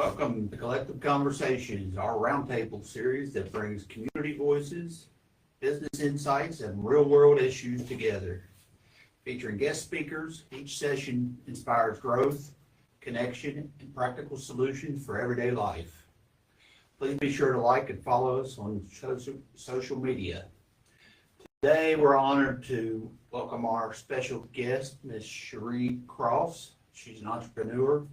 Welcome to Collective Konversations, our roundtable series that brings community voices, business insights, and real-world issues together. Featuring guest speakers, each session inspires growth, connection, and practical solutions for everyday life. Please be sure to like and follow us on social media. Today, we're honored to welcome our special guest, Ms. Sharee Cross. She's an entrepreneur,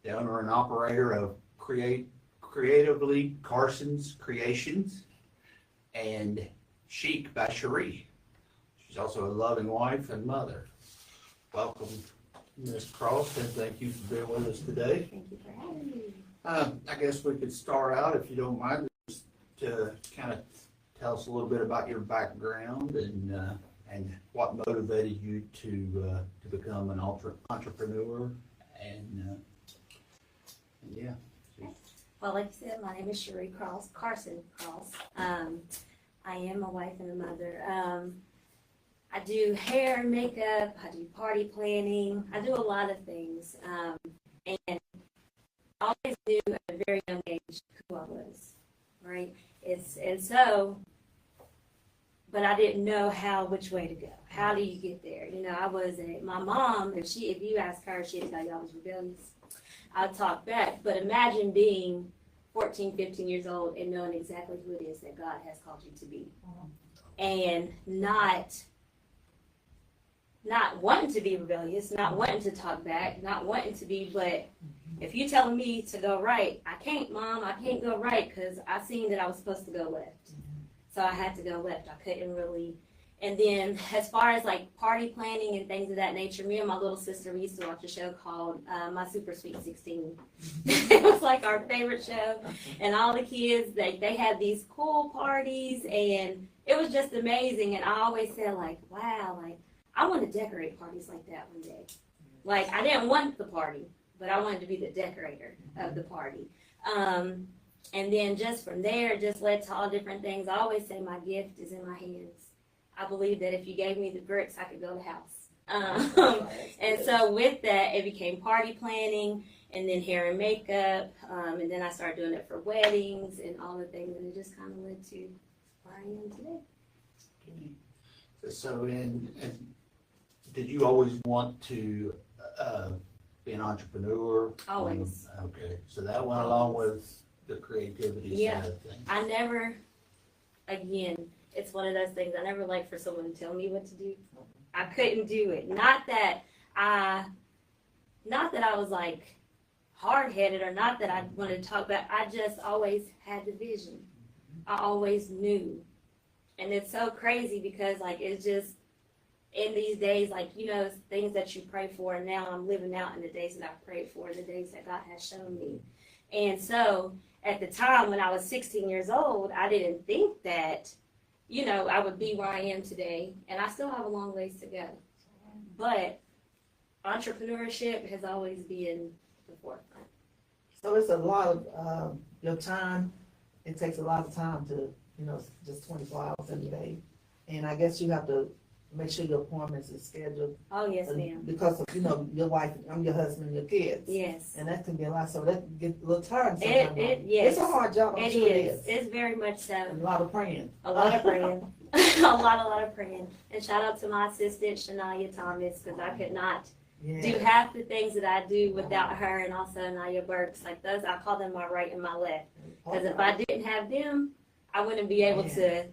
the owner and operator of Creatively Carson's Creations and Sheik by Sharee. She's also a loving wife and mother. Welcome, Ms. Cross, and thank you for being with us today. Thank you for having me. I guess we could start out, if you don't mind, just to kind of tell us a little bit about your background and what motivated you to become an entrepreneur and yeah. Well, like you said, my name is Sharee Cross, Carson Cross. I am a wife and a mother. I do hair and makeup. I do party planning. I do a lot of things. And I always knew at a very young age who I was, right? But I didn't know which way to go. How do you get there? You know, my mom, if you ask her, she'd tell you I was rebellious. I'll talk back, but imagine being 14, 15 years old and knowing exactly who it is that God has called you to be. And not wanting to be rebellious, not wanting to talk back, not wanting to be, but if you're telling me to go right, I can't, Mom, I can't go right because I seen that I was supposed to go left. So I had to go left. I couldn't really. And then as far as like party planning and things of that nature, me and my little sister, we used to watch a show called My Super Sweet 16. It was like our favorite show. And all the kids, they had these cool parties and it was just amazing. And I always said like, wow, like I want to decorate parties like that one day. Like I didn't want the party, but I wanted to be the decorator of the party. And then just from there, just led to all different things. I always say my gift is in my hands. I believe that if you gave me the bricks, I could build a house. And so with that, it became party planning and then hair and makeup. And then I started doing it for weddings and all the things. And it just kind of led to where I am today. Okay. So did you always want to be an entrepreneur? Always. Okay. So that went along with the creativity side of things. I never, again, it's one of those things, I never liked for someone to tell me what to do. I couldn't do it. Not that I was like hard-headed or not that I wanted to talk about. I just always had the vision. I always knew. And it's so crazy because like it's just in these days, like, you know, things that you pray for, and now I'm living out in the days that I prayed for, the days that God has shown me. And so at the time when I was 16 years old, I didn't think that, you know, I would be where I am today, and I still have a long ways to go. But entrepreneurship has always been the forefront. So it's a lot of your time. It takes a lot of time to, you know, just 24 hours every day. And I guess you have to make sure your appointments are scheduled. Oh, yes, ma'am. Because of, you know, your wife, your husband, your kids. Yes. And that can be a lot, so that can get a little tired sometimes. Yes. It's a hard job, I'm sure it is. It's very much so. And a lot of praying. A lot of praying. a lot of praying. And shout out to my assistant, Shania Thomas, because I could not do half the things that I do without her, and also Naya Burks. Like those, I call them my right and my left. Because if I didn't have them, I wouldn't be able to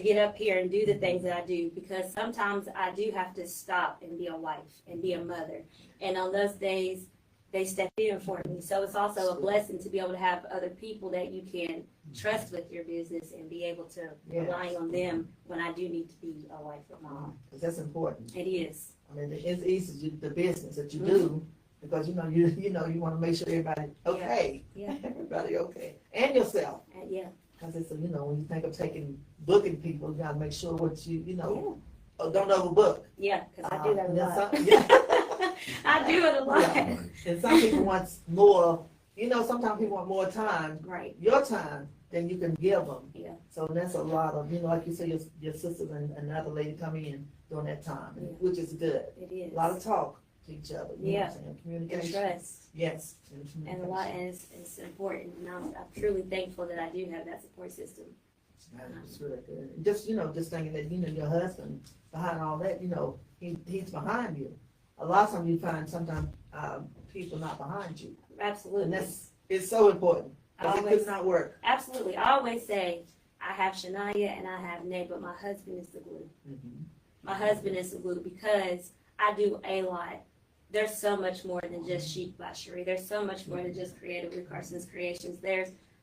get up here and do the things that I do, because sometimes I do have to stop and be a wife and be a mother. And on those days, they step in for me. So it's also a blessing to be able to have other people that you can trust with your business and be able to rely on them when I do need to be a wife or mom. Because that's important. It is. I mean, it's easy, the business that you do, because you want to make sure everybody okay. Yeah. Everybody okay. And yourself. Yeah. Because it's, you know, when you think of booking people, you got to make sure what you know, don't overbook. Yeah, because I do that a lot. I do it a lot. Yeah. And some people want more, you know, sometimes people want more time, right? Your time, than you can give them. Yeah. So that's a lot of, you know, like you say, your sisters and another lady come in during that time, which is good. It is. A lot of talk, to each other. You know what I'm saying? And Communication. trust. Yes. And a lot, and it's important, and I'm truly thankful that I do have that support system. That's really good. Just, just thinking that, your husband, behind all that, he's behind you. A lot of times you find sometimes, people not behind you. Absolutely. And it's so important. Because it Always. could not work. Absolutely. I always say, I have Shania and I have Nate, but my husband is the glue. Mm-hmm. My husband is the glue because I do a lot. There's so much more than just Sheik by Sharee. There's so much more than just Creative with Carson's Creations.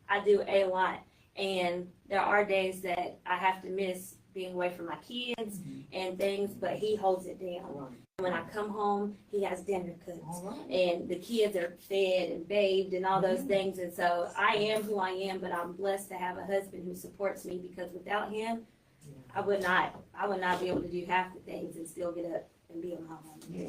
I do a lot. And there are days that I have to miss being away from my kids and things, but he holds it down. Right. When I come home, he has dinner cooked. All right. And the kids are fed and bathed and all those things. And so I am who I am, but I'm blessed to have a husband who supports me, because without him, I would not be able to do half the things and still get up and be a mom. Yeah.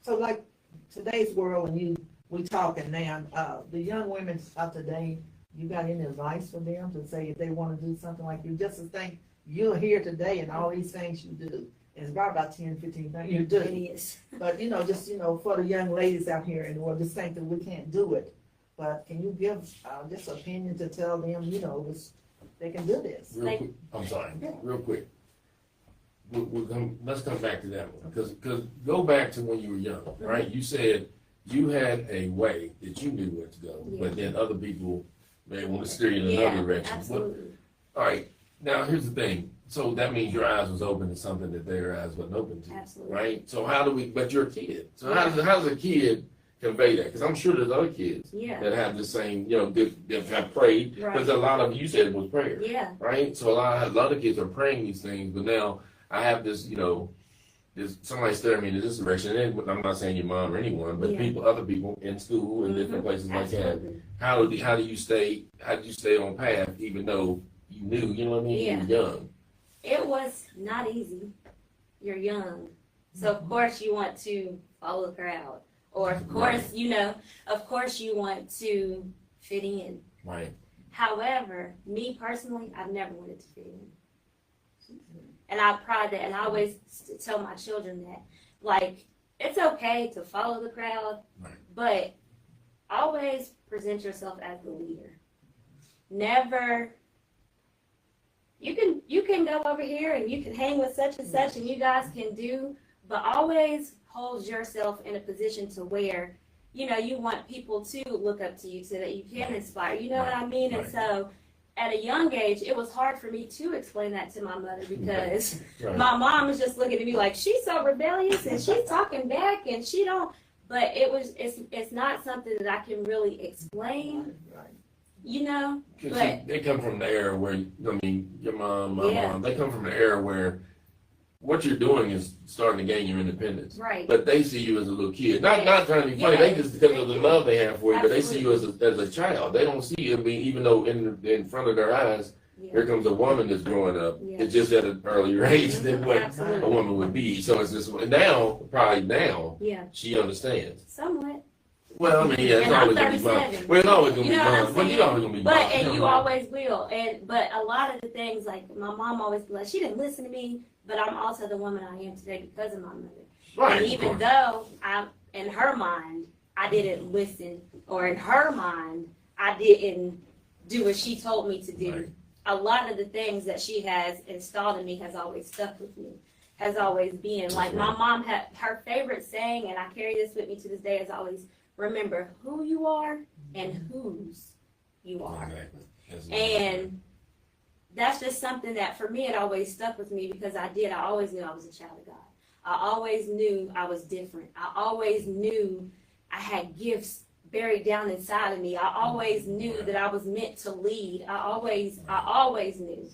So like today's world, and we talking now, the young women of today, you got any advice for them to say if they want to do something like you? Just to think you're here today and all these things you do. It's about 10, 15 things you do. It is. But, just, for the young ladies out here in the world, just think that we can't do it. But can you give just opinion to tell them, they can do this? Real quick, I'm sorry, real quick. Let's come back to that one, because go back to when you were young, right? You said you had a way that you knew where to go, but then other people may want to steer you in another direction. Absolutely. All right, now here's the thing. So that means your eyes was open to something that their eyes wasn't open to, Absolutely. right? So but you're a kid. So how does a kid convey that? Because I'm sure there's other kids that have the same, that have prayed. Because a lot of you said it was prayer, right? So a lot of kids are praying these things, but now I have this, there's somebody staring me in this direction. And I'm not saying your mom or anyone, but other people in school and different places like that. How did you stay on path even though you knew, you know what I mean? You were young. It was not easy. You're young. So of course you want to follow the crowd. Or of course, you want to fit in. Right. However, me personally, I've never wanted to fit in. And I pride that, and I always tell my children that, like, it's okay to follow the crowd, but always present yourself as the leader. Never, you can go over here and you can hang with such and such and you guys can do, but always hold yourself in a position to where, you want people to look up to you so that you can inspire, you know what I mean? And so at a young age, it was hard for me to explain that to my mother because my mom was just looking at me like, she's so rebellious and she's talking back and she don't, but it's not something that I can really explain. But They come from the era where, your mom, my mom, they come from the era where what you're doing is starting to gain your independence. Right. But they see you as a little kid. Not trying to be funny, they just because of the love they have for you, but they see you as a child. They don't see you, even though in front of their eyes, here comes a woman that's growing up. It's just at an earlier age than what a woman would be. So it's just probably now, she understands. Somewhat. Well, it's always going to be mine. Well, it's always going to be mine. But you always going to be mine. And you always will. But a lot of the things, like my mom always be like, she didn't listen to me, but I'm also the woman I am today because of my mother. Right. And even though in her mind, I didn't listen, or in her mind, I didn't do what she told me to do. Right. A lot of the things that she has installed in me has always stuck with me, has always been. Like my mom had her favorite saying, and I carry this with me to this day, is always, remember who you are and whose you are. Exactly. And that's just something that for me, it always stuck with me because I always knew I was a child of God. I always knew I was different. I always knew I had gifts buried down inside of me. I always knew that I was meant to lead. I always knew.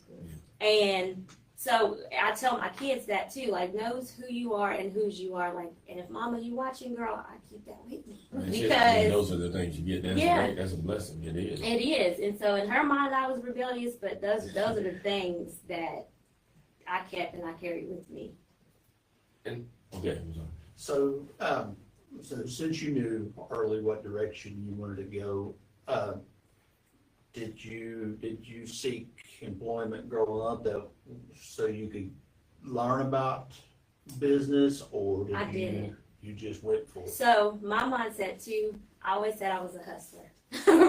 And so I tell my kids that too, like, knows who you are and whose you are. Like, and if mama, you watching, girl, I keep that with me. Because those are the things you get. That's a blessing. It is. It is. And so in her mind, I was rebellious, but those are the things that I kept and I carried with me. So since you knew early what direction you wanted to go, did you seek employment growing up so you could learn about business, or I didn't. you just went for it? So my mindset too, I always said I was a hustler,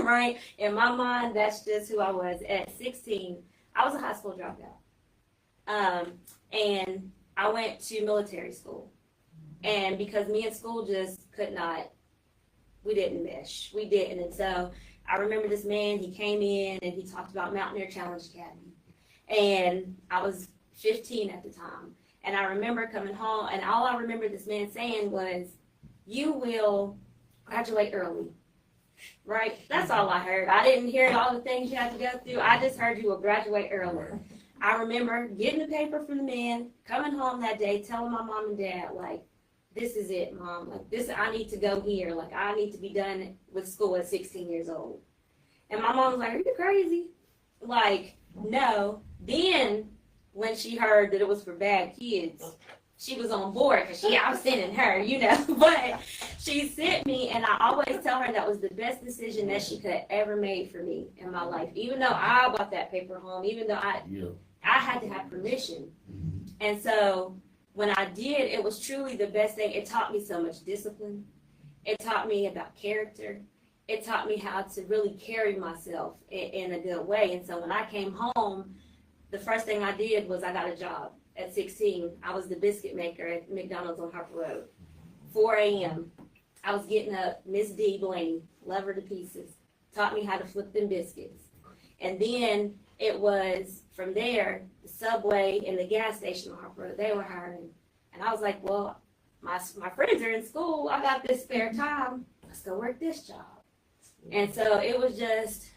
right? In my mind, that's just who I was. At 16, I was a high school dropout. And I went to military school. And because me and school just could not, we didn't mesh. We didn't. And so I remember this man, he came in and he talked about Mountaineer Challenge Academy. And I was 15 at the time. And I remember coming home, and all I remember this man saying was, you will graduate early, right? That's all I heard. I didn't hear all the things you had to go through. I just heard you will graduate early. I remember getting the paper from the man, coming home that day, telling my mom and dad, like, this is it, Mom. Like, this, I need to go here. Like, I need to be done with school at 16 years old. And my mom was like, are you crazy? Like, no. Then, when she heard that it was for bad kids, she was on board because I was sending her, you know. But she sent me, and I always tell her that was the best decision that she could have ever made for me in my life. Even though I bought that paper home, even though I had to have permission. And so when I did, it was truly the best thing. It taught me so much discipline. It taught me about character. It taught me how to really carry myself in a good way. And so when I came home, the first thing I did was I got a job at 16. I was the biscuit maker at McDonald's on Harper Road. 4 a.m. I was getting up. Miss D. Blaney, love her to pieces, taught me how to flip them biscuits. And then it was from there, the Subway and the gas station on Harper Road, they were hiring. And I was like, well, my friends are in school. I got this spare time. Let's go work this job. And so it was just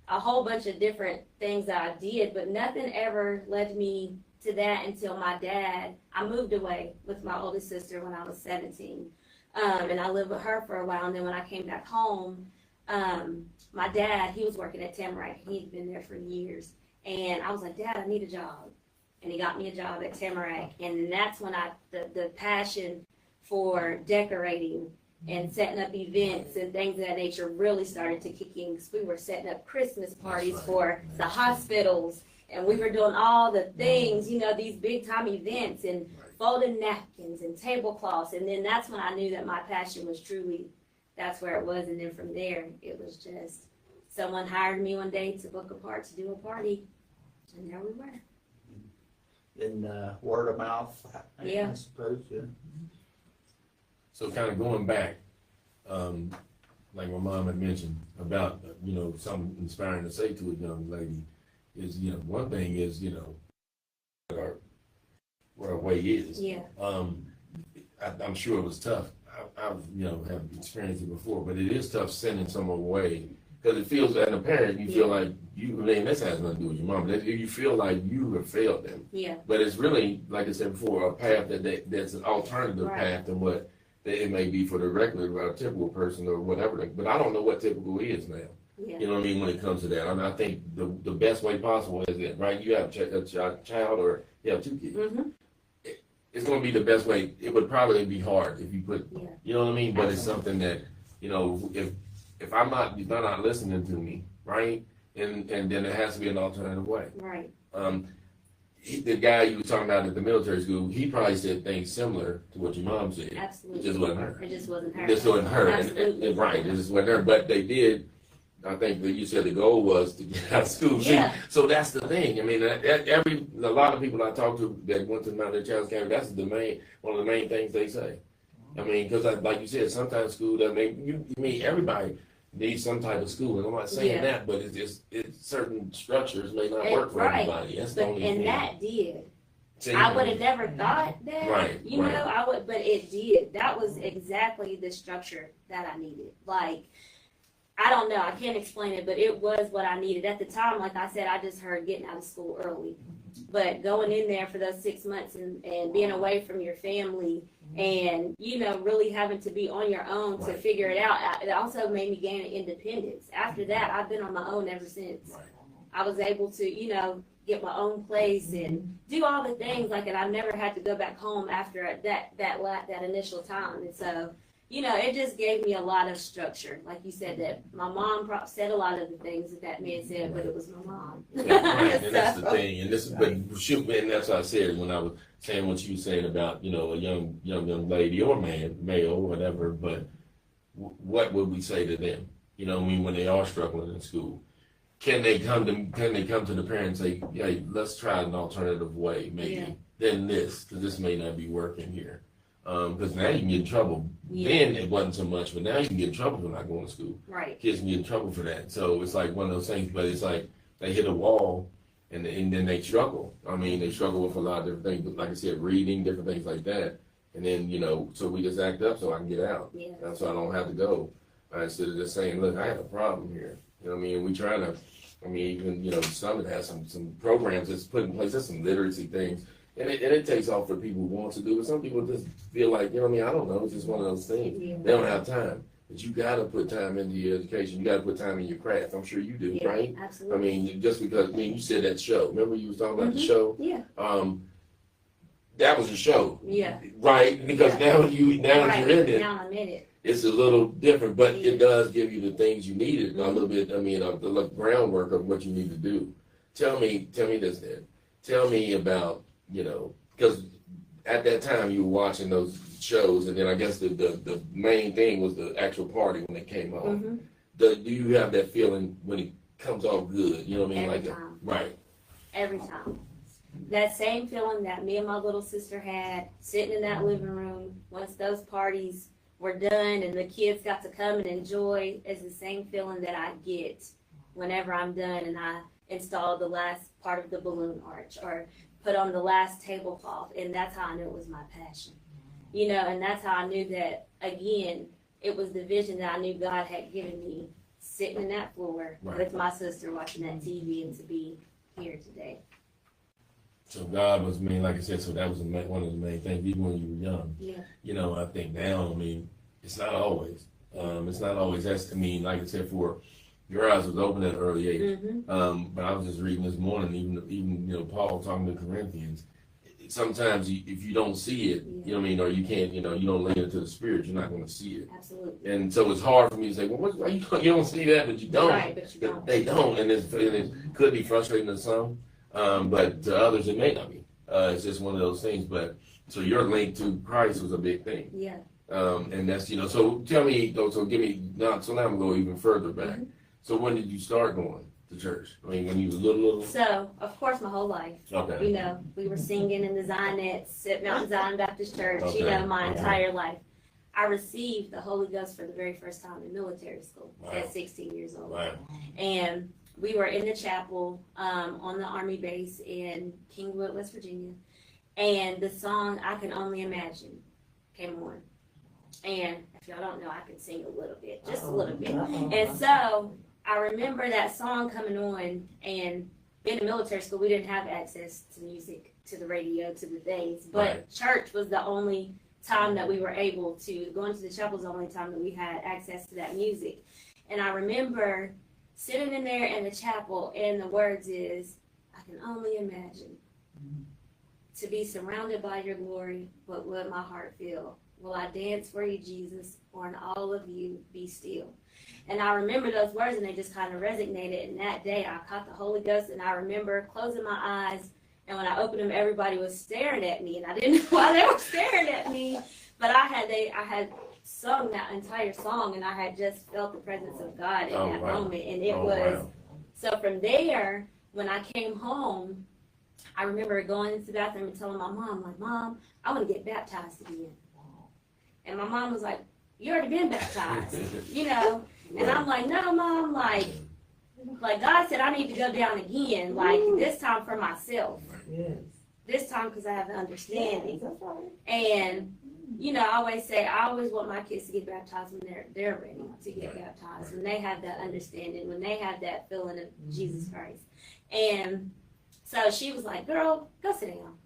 a whole bunch of different things that I did, but nothing ever led me to that until my dad, I moved away with my oldest sister when I was 17. And I lived with her for a while. And then when I came back home, my dad, he was working at Tamarack. He'd been there for years. And I was like, Dad, I need a job. And he got me a job at Tamarack. And then that's when the passion for decorating and setting up events and things of that nature really started to kick in, because we were setting up Christmas parties for the hospitals, and we were doing all the things, you know, these big time events and folding napkins and tablecloths. And then that's when I knew that my passion was truly, that's where it was. And then from there, it was just, someone hired me one day to book a part to do a party, and there we were. And word of mouth, Yeah. I suppose, yeah. So kind of going back, like my mom had mentioned about, you know, something inspiring to say to a young lady is, you know, one thing is, you know, where our way is. Yeah. I'm sure it was tough. I've, you know, have experienced it before, but it is tough sending someone away, because it feels, as a parent, you feel like you, I mean, this has nothing to do with your mom, but you feel like you have failed them. Yeah. But it's really, like I said before, a path that's an alternative path than what it may be for the regular, typical person or whatever. But I don't know what typical is now. Yeah. You know what I mean, when it comes to that. I mean, I think the best way possible is that, right, you have a child or you have 2 kids. Mm-hmm. It's going to be the best way. It would probably be hard if you put, you know what I mean? But it's something that, you know, if you're not listening to me, right, and then there has to be an alternative way. Right. The guy you were talking about at the military school, he probably said things similar to what your mom said. Absolutely. It just wasn't her. It just wasn't her. It just wasn't her. Absolutely. Right. It just wasn't her. But they did. I think that you said the goal was to get out of school. Yeah. See, so that's the thing. I mean, a lot of people I talk to that went to the Mountaineer Challenge Academy, that's one of the main things they say. I mean, because like you said, sometimes school doesn't make, everybody needs some type of school, and I'm not saying that, but it's certain structures may not work for everybody. That's the only thing. And that did. See, I would have never thought that. Right. You know, I would, but it did. That was exactly the structure that I needed. Like, I don't know, I can't explain it, but it was what I needed. At the time, like I said, I just heard getting out of school early. But going in there for those 6 months and being away from your family and, you know, really having to be on your own to figure it out, it also made me gain independence. After that, I've been on my own ever since. I was able to, you know, get my own place and do all the things, like, and I never had to go back home after that initial time. And so it just gave me a lot of structure. Like you said, that my mom said a lot of the things that man said, but it was my mom. Yeah, right. And that's the thing. And this is, but shoot, man, that's what I said when I was saying what you were saying about, a young lady or man, male, whatever. But what would we say to them? When they are struggling in school, can they come to the parents and say, hey, let's try an alternative way, maybe than this, because this may not be working here. Because now you can get in trouble. Then it wasn't so much, but now you can get in trouble for not going to school. Right. Kids can get in trouble for that. So it's like one of those things, but it's like they hit a wall and then they struggle. I mean, they struggle with a lot of different things, but like I said, reading, different things like that. And then, so we just act up so I can get out. Yeah. So I don't have to go. Instead of just saying, look, I have a problem here. We try to, even, Summit has some programs that's put in place. There's some literacy things. And it takes off for people who want to do it. Some people just feel like, I don't know, it's just one of those things. Yeah. They don't have time. But you got to put time into your education. You got to put time in your craft. I'm sure you do, right? Absolutely. Just because, you said that show. Remember you was talking about the show? Yeah. That was a show. Yeah. Right? Because now you're in it. Now I'm in it. It's a little different, but it does give you the things you needed, a little bit, the groundwork of what you need to do. Tell me this then. Tell me about, because at that time you were watching those shows, and then I guess the main thing was the actual party when it came on. Do you have that feeling when it comes off good? You know what I mean? Every time. Right. Every time. That same feeling that me and my little sister had sitting in that living room once those parties were done and the kids got to come and enjoy is the same feeling that I get whenever I'm done and I install the last part of the balloon arch or put on the last tablecloth, and that's how I knew it was my passion. And that's how I knew that, again, it was the vision that I knew God had given me, sitting in that floor with my sister watching that TV and to be here today. So God was like I said, so that was one of the main things, even when you were young. Yeah. I think now, it's not always. That's, like I said, for your eyes was open at an early age. But I was just reading this morning, even Paul talking to Corinthians. Sometimes if you don't see it, or you can't, you don't lay it to the spirit, you're not going to see it. Absolutely. And so it's hard for me to say, well, why you don't see that, but you don't. Right, but you don't. They don't, and it could be frustrating to some, but to others it may not be. It's just one of those things. But so your link to Christ was a big thing. Yeah. And that's so tell me though. So give me now. So now I'm going to go even further back. So when did you start going to church? When you was little? So, of course, my whole life. Okay. We were singing in the Zionettes at Mount Zion Baptist Church, Okay. My entire life. I received the Holy Ghost for the very first time in military school at 16 years old. Wow. And we were in the chapel on the Army base in Kingwood, West Virginia. And the song, I Can Only Imagine, came on. And if y'all don't know, I can sing a little bit, just a little bit. And so I remember that song coming on, and being in military school, we didn't have access to music, to the radio, to the things. But church was the only time that we were able to, going to the chapel was the only time that we had access to that music. And I remember sitting in there in the chapel, and the words is, I can only imagine to be surrounded by your glory, what would my heart feel? Will I dance for you, Jesus, or in all of you be still? And I remember those words, and they just kind of resonated. And that day, I caught the Holy Ghost, and I remember closing my eyes, and when I opened them, everybody was staring at me, and I didn't know why they were staring at me. But I had sung that entire song, and I had just felt the presence of God in that moment, and it was. So from there, when I came home, I remember going into the bathroom and telling my mom, like, Mom, I want to get baptized again. And my mom was like, you already been baptized, And I'm like, no, Mom, like God said I need to go down again, like this time for myself. Yes. This time because I have the understanding. And, I always want my kids to get baptized when they're ready to get baptized, when they have that understanding, when they have that feeling of Jesus Christ. And so she was like, girl, go sit down.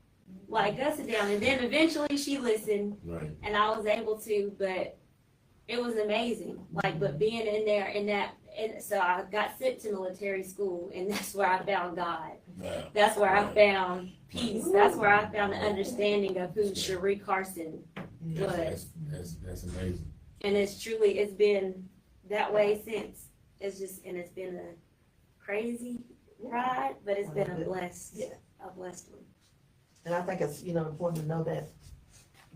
Go sit down. And then eventually she listened, and I was able to, but it was amazing. But being in there, and so I got sent to military school, and that's where I found God. Wow. That's where I found peace. That's where I found the understanding of who Sharee Carson was. That's amazing. And it's been that way since. It's been a crazy ride, but it's been a blessed one. And I think it's, important to know that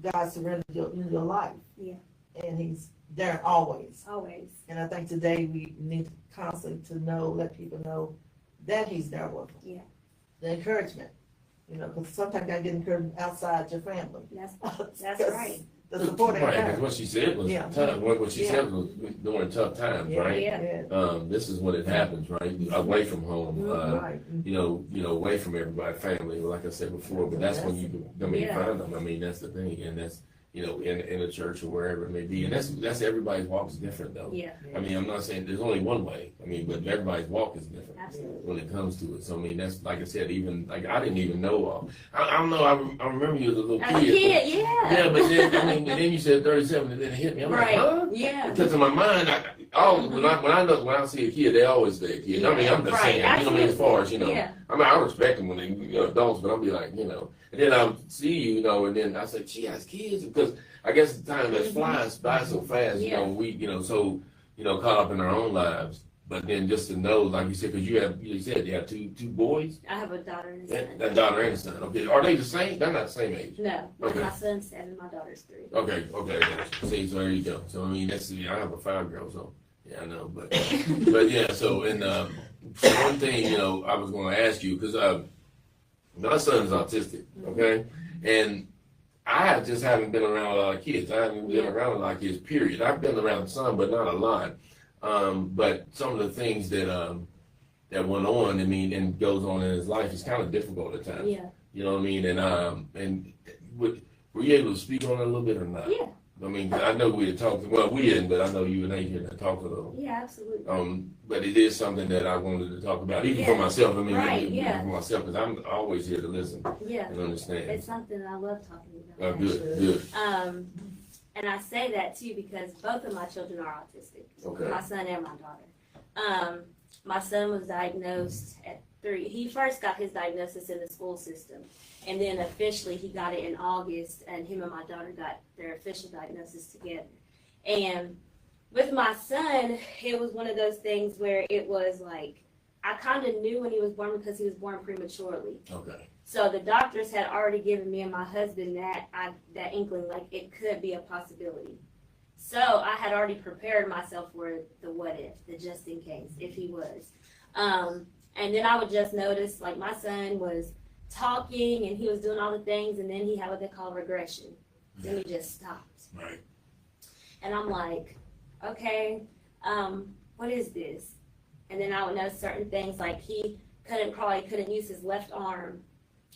God surrendered your life. Yeah. And he's there always. Always. And I think today we need constantly to let people know that he's there with them. Yeah. The encouragement, because sometimes you gotta get encouragement outside your family. That's right. The support Right, because what she said was tough. What she said was during tough times, right? Yeah. This is when it happens, right? Away from home, Right. away from everybody, family, like I said before. But that's when you find them. I mean, that's the thing, and that's in a church or wherever it may be, and that's everybody's walk is different, though. Yeah. I mean, I'm not saying there's only one way. I mean, but everybody's walk is different. Absolutely. When it comes to it. So I mean, that's like I said. Even like I didn't even know. I don't know. I remember you as a little kid. As a kid, Yeah, but then and then you said 37, and then it hit me. I'm like, huh? Yeah. Because in my mind, when I see a kid, they always say a kid. I mean, I'm just saying. Absolutely. You know what I mean? As far as Yeah. I mean, I respect them when they adults, but I'll be like, and then I'll see you, and then I say, she has kids because I guess the time that flies by so fast. We so caught up in our own lives. But then just to know, like you said, because you said you have two boys. I have a daughter and a son. A daughter and a son. Okay, are they the same? They're not the same age. No, okay. My son's 7, my daughter's 3. Okay. See, so there you go. So I mean, I have a 5-year-old, so yeah, I know, but yeah. So and one thing I was going to ask you because my son's autistic, okay, and I just haven't been around a lot of kids. I haven't been around a lot of kids. Period. I've been around some, but not a lot. But some of the things that went on, I mean, and goes on in his life is kind of difficult at times. Yeah. You know what I mean? And were you able to speak on it a little bit or not? Yeah. I mean, I know we had talked. Well, we didn't, but I know you and Adrian had talked a little. Yeah, absolutely. But it is something that I wanted to talk about, even for myself. I mean, right, for myself, because I'm always here to listen and understand. It's something that I love talking about. Oh, good. And I say that too because both of my children are autistic. Okay. My son and my daughter. My son was diagnosed at 3. He first got his diagnosis in the school system. And then officially he got it in August, and him and my daughter got their official diagnosis together. And with my son, it was one of those things where it was like, I kind of knew when he was born because he was born prematurely. Okay. So the doctors had already given me and my husband that inkling, like it could be a possibility. So I had already prepared myself for the what if, the just in case, if he was. And then I would just notice, like my son was talking and he was doing all the things, and then he had what they call regression. Then he just stopped. Right. And I'm like, okay, what is this? And then I would notice certain things, like he couldn't use his left arm.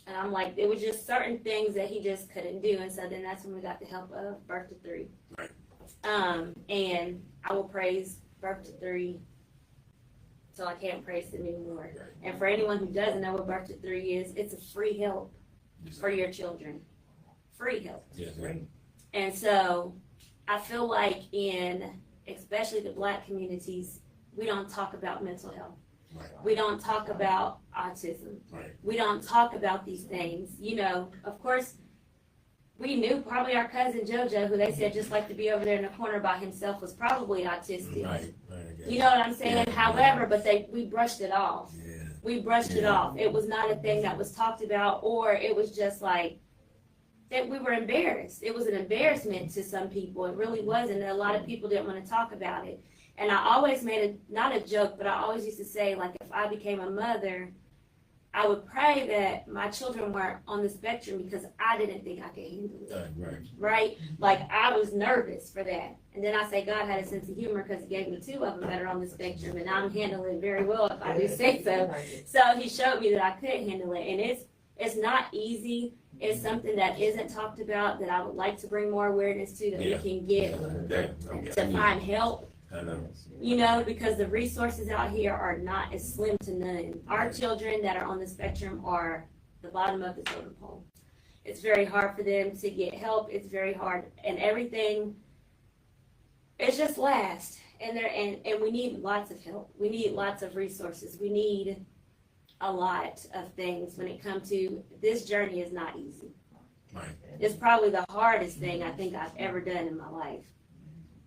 And I'm like, it was just certain things that he just couldn't do. And so then that's when we got the help of Birth to 3. Right. And I will praise Birth to 3 so I can't praise them anymore. Right. And for anyone who doesn't know what Birth to 3 is, it's a free help for your children. Free help. Yes, right. And so I feel like especially the Black communities, we don't talk about mental health. Right. We don't talk about autism. Right. We don't talk about these things. Of course, we knew probably our cousin JoJo, who they said just like to be over there in the corner by himself, was probably autistic. Right. You know what I'm saying? Yeah. However, but we brushed it off. Yeah. We brushed it off. It was not a thing that was talked about, or it was just like that we were embarrassed. It was an embarrassment to some people. It really was, and a lot of people didn't want to talk about it. And I always made not a joke, but I always used to say, like, if I became a mother, I would pray that my children weren't on the spectrum because I didn't think I could handle it. Right? Like, I was nervous for that. And then I say God had a sense of humor because he gave me 2 of them that are on the spectrum, and I'm handling it very well if I do say so. So he showed me that I could handle it. And it's not easy. It's something that isn't talked about that I would like to bring more awareness to, that we can get to find help. I know. Because the resources out here are not as slim to none. Our children that are on the spectrum are the bottom of the totem pole. It's very hard for them to get help. It's very hard, and everything. It's just last, and we need lots of help. We need lots of resources. We need a lot of things when it comes to this journey. Is not easy. Right. It's probably the hardest thing I think I've ever done in my life.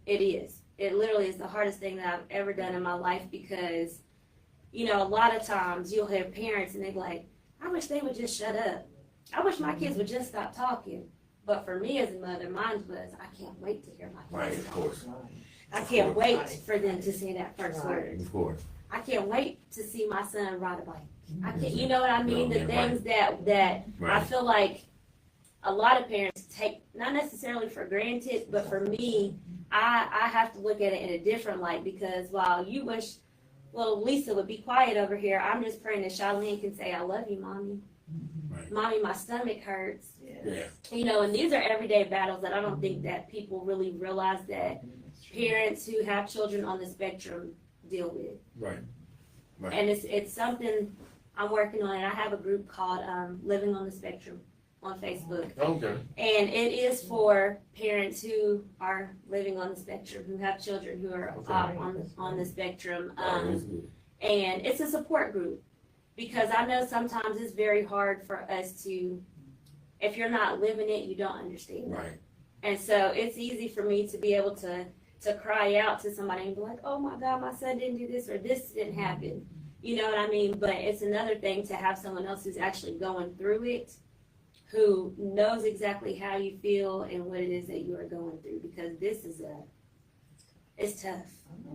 It is. It literally is the hardest thing that I've ever done in my life because, you know, a lot of times you'll hear parents and they're like, I wish they would just shut up. I wish my kids would just stop talking. But for me as a mother, mine was, I can't wait to hear my kids talk. Of course. I can't wait for them to say that first word. Of course. I can't wait to see my son ride a bike. I can't, you know what I mean? The things that I feel like a lot of parents take, not necessarily for granted, but for me, I have to look at it in a different light because while you wish little Lisa would be quiet over here, I'm just praying that Charlene can say, I love you, Mommy. Right. Mommy, my stomach hurts. Yeah. You know, and these are everyday battles that I don't think that people really realize that parents who have children on the spectrum deal with. Right. And it's something I'm working on, and I have a group called Living on the Spectrum on Facebook. Okay. And it is for parents who are living on the spectrum, who have children who are on the spectrum. And it's a support group because I know sometimes it's very hard for us to, if you're not living it, you don't understand. Right. And so it's easy for me to be able to cry out to somebody and be like, oh my God, my son didn't do this or this didn't happen. You know what I mean? But it's another thing to have someone else who's actually going through it, who knows exactly how you feel and what it is that you are going through, because this is it's tough.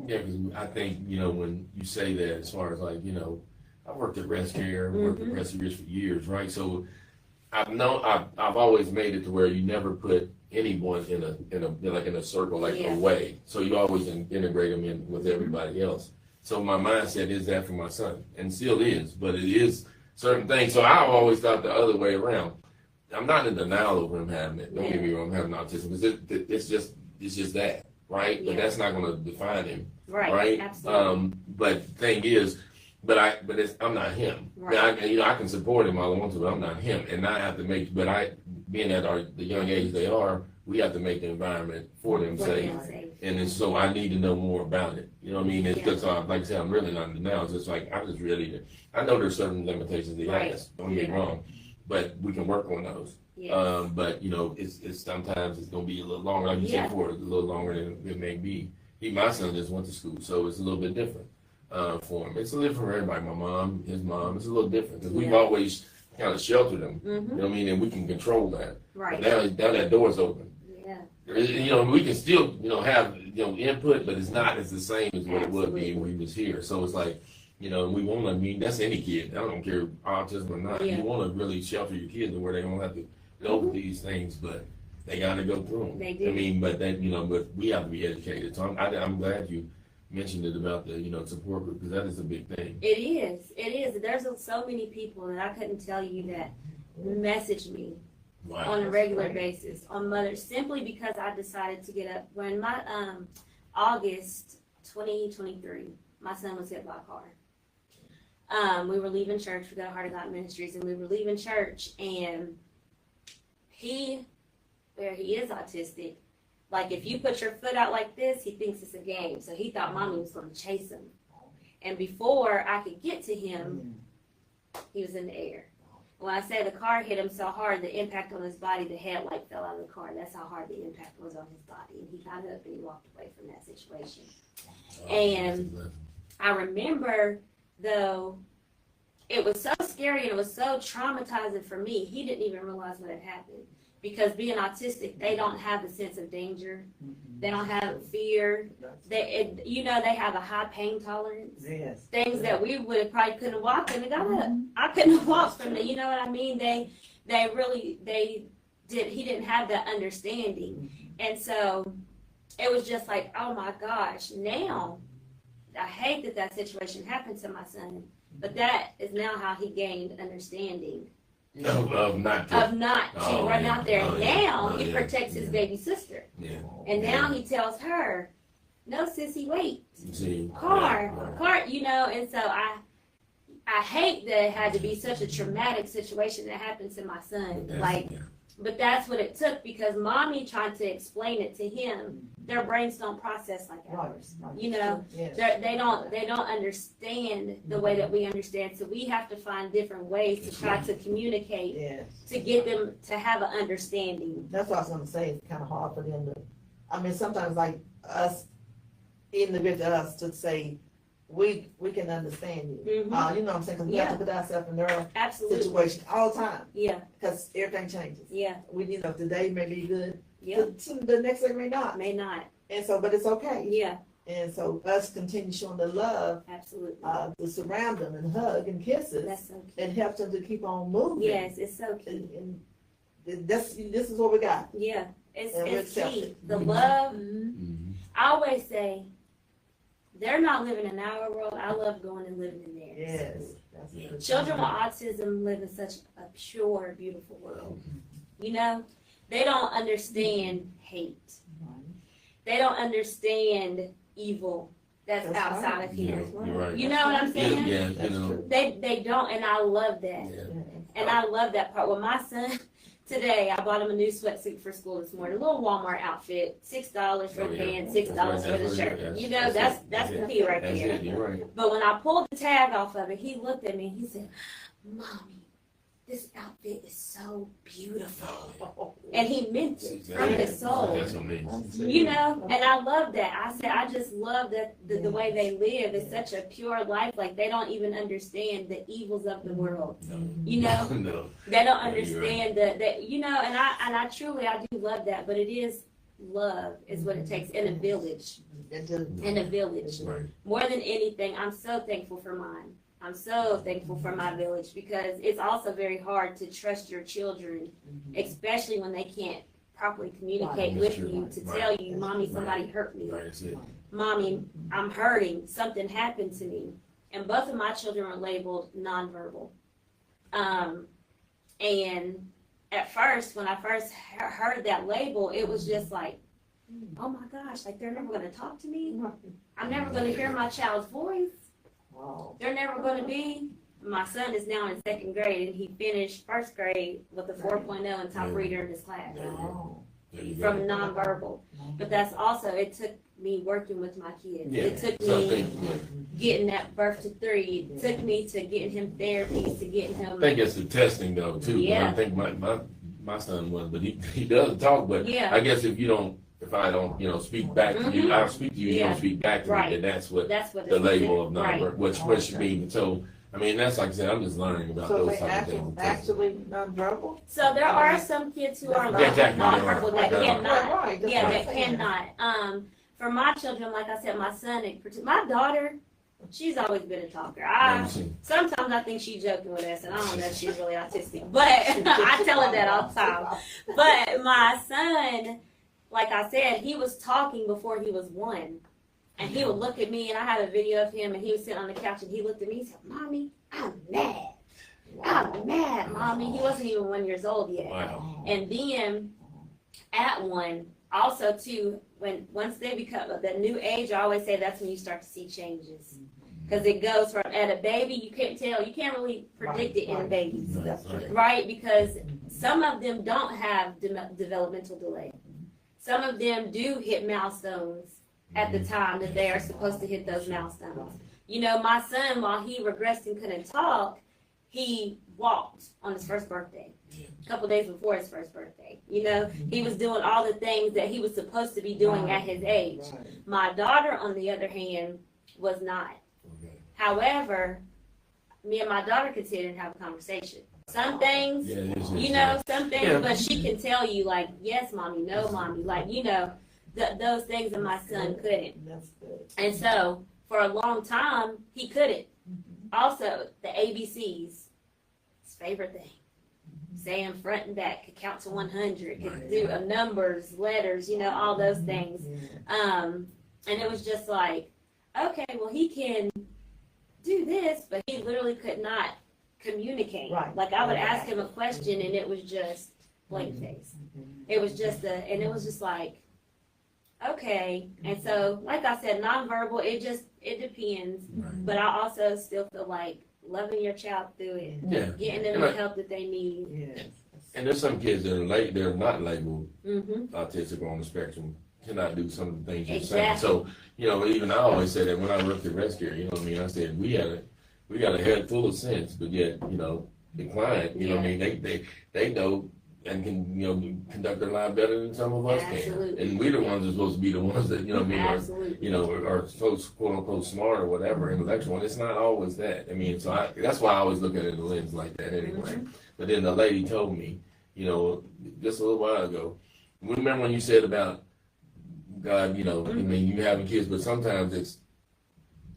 Yeah, because I think, you know, when you say that, as far as like, you know, I worked at Rest Care, worked at Rest Care for years, right? So I've always made it to where you never put anyone in a circle, like away. So you always integrate them in with everybody else. So my mindset is that for my son, and still is, but it is certain things. So I've always thought the other way around. I'm not in denial over him having it. Don't get me wrong, I'm having autism because it's just that, right? Yeah. But that's not going to define him, right? Absolutely. But the thing is, I'm not him. Right. I can support him all I want to, but I'm not him, and I have to make. But being at the young age they are, we have to make the environment for them safe. And so I need to know more about it. You know what I mean? It's because, like I said, I'm really not in denial. It's just like I know there's certain limitations he has. Don't get me wrong, but we can work on those. Yes. But you know, it's sometimes it's gonna be a little longer. Like you said before, it's a little longer than it may be. My son just went to school, so it's a little bit different for him. It's a little different for everybody. My mom, his mom, it's a little different because we've always kind of sheltered him. You know what I mean? And we can control that. Right. But now that door's open. You know, we can still, you know, have, you know, input, but it's the same as what it would be when he was here. So it's like, you know, we want to, I mean, that's any kid. I don't care autism or not. You want to really shelter your kids to where they don't have to go through these things, but they got to go through them. They do. I mean, but then, you know, but we have to be educated. So I'm glad you mentioned it about the, you know, support group, because that is a big thing. It is. There's so many people that I couldn't tell you that message me. Wow. On a regular basis on Mother's, simply because I decided to get up when my August 2023, my son was hit by a car. We were leaving church. We got Heart of God Ministries, and we were leaving church, and he is autistic. Like if you put your foot out like this, he thinks it's a game. So he thought Mommy was going to chase him, and before I could get to him, he was in the air. When I say the car hit him so hard, the impact on his body, the headlight fell out of the car. That's how hard the impact was on his body. And he got up and he walked away from that situation. And I remember, though, it was so scary and it was so traumatizing for me. He didn't even realize what had happened. Because being autistic, they don't have a sense of danger. They don't have fear. They have a high pain tolerance. Yes. Things that we probably couldn't walk and got up. I couldn't walk from it. You know what I mean? He didn't have that understanding. And so it was just like, oh my gosh, now I hate that situation happened to my son. But that is now how he gained understanding. Of not run out there. Now he protects his baby sister. Yeah. And now he tells her, no, sissy, wait. Car, you know, and so I hate that it had to be such a traumatic situation that happened to my son. But that's what it took, because Mommy tried to explain it to him. Their brains don't process like ours. You know, they don't understand the way that we understand. So we have to find different ways to try to communicate to get them to have an understanding. That's what I was going to say. It's kind of hard for them I mean, sometimes like us, individual us to say, we can understand you. You know what I'm saying? Because we have to put ourselves in their situation all the time. Yeah. Because everything changes. Yeah. Today may be good. Yeah. The next day may not. May not. And so, but it's okay. Yeah. And so us continue showing the love. Absolutely. To surround them and hug and kisses. That's so cute. And help them to keep on moving. Yes, it's so cute. And this is what we got. Yeah. It's key. It. The love. I always say, they're not living in our world. I love going and living in theirs. Yes. Children with autism live in such a pure, beautiful world. You know, they don't understand hate. They don't understand evil that's outside of here. Right. You know what I'm saying? Yeah, you know. They don't, and I love that. Yeah. And I love that part. Well, my son, today, I bought him a new sweatsuit for school this morning, a little Walmart outfit, $6 for the pants, $6 for the shirt. You know, that's the key right there. You're right. But when I pulled the tag off of it, he looked at me and he said, "Mommy, this outfit is so beautiful." And he meant it from his soul. That's amazing. You know, and I love that. I said, I just love that the way they live is such a pure life. Like, they don't even understand the evils of the world. You know, No. they don't understand that, you know, and I truly, I do love that, but it is love is what it takes in a village. In a village. Right. More than anything, I'm so thankful for mine. I'm so thankful for my village, because it's also very hard to trust your children, especially when they can't properly communicate with you to tell you, "Mommy, somebody hurt me. Mommy, I'm hurting. Something happened to me." And both of my children were labeled nonverbal. And at first, when I first heard that label, it was just like, oh my gosh, like, they're never going to talk to me. I'm never going to hear my child's voice. They're never going to be. My son is now in 2nd grade, and he finished 1st grade with a 4.0 and top reader in his class from nonverbal. But that's also, it took me working with my kids. It took me getting that birth to 3. It took me to getting him therapies, to getting him. I think it's the testing though too. Yeah. I think my son was, but he doesn't talk. But I guess if I don't, speak back to you, I'll speak to you. You don't speak back to me. Then that's what the label of nonverbal, which means. So I mean, that's like I said. I'm just learning about those type of things. Actually nonverbal. So there are some kids who are nonverbal that cannot. That cannot. For my children, like I said, my son, my daughter, she's always been a talker. Sometimes I think she's joking with us, and I don't know if she's really autistic, but I tell her that all the time. But my son, like I said, he was talking before he was 1. And he would look at me, and I had a video of him, and he was sitting on the couch, and he looked at me and said, "Mommy, I'm mad. I'm mad, Mommy." He wasn't even 1 year old yet. Wow. And then at 1, also too, once they become that new age, I always say that's when you start to see changes. Because it goes from, at a baby, you can't really predict it in babies. Right? Because some of them don't have developmental delay. Some of them do hit milestones at the time that they are supposed to hit those milestones. You know, my son, while he regressed and couldn't talk, he walked on his 1st birthday, a couple days before his 1st birthday. You know, he was doing all the things that he was supposed to be doing at his age. My daughter, on the other hand, was not. However, me and my daughter could sit and have a conversation. Some things, some things, but she can tell you, like, yes, Mommy, no, Mommy, like, those things that my son couldn't. And so, for a long time, he couldn't. Also, the ABCs, his favorite thing. Saying front and back, could count to 100, could do numbers, letters, all those things. And it was just like, okay, well, he can do this, but he literally could not communicate. Like, I would ask him a question, and it was just blank face. It was just and it was just like, okay. And so, like I said, nonverbal, it depends. But I also still feel like loving your child through it, getting them the help that they need. And there's some kids that are they're not labeled autistic or on the spectrum, cannot do some of the things you're saying. So, even I always say that when I worked at Rescue, I said we got a head full of sense, but yet, the client, they know and can, you know, conduct their life better than some of us Absolutely. can. And we're the ones that are supposed to be the ones that, you know what I mean, Absolutely. are so quote unquote smart or whatever, intellectual. And it's not always that. I mean, so that's why I always look at it in the lens like that anyway. But then the lady told me, you know, just a little while ago, remember when you said about God, you know, I mean, you having kids, but sometimes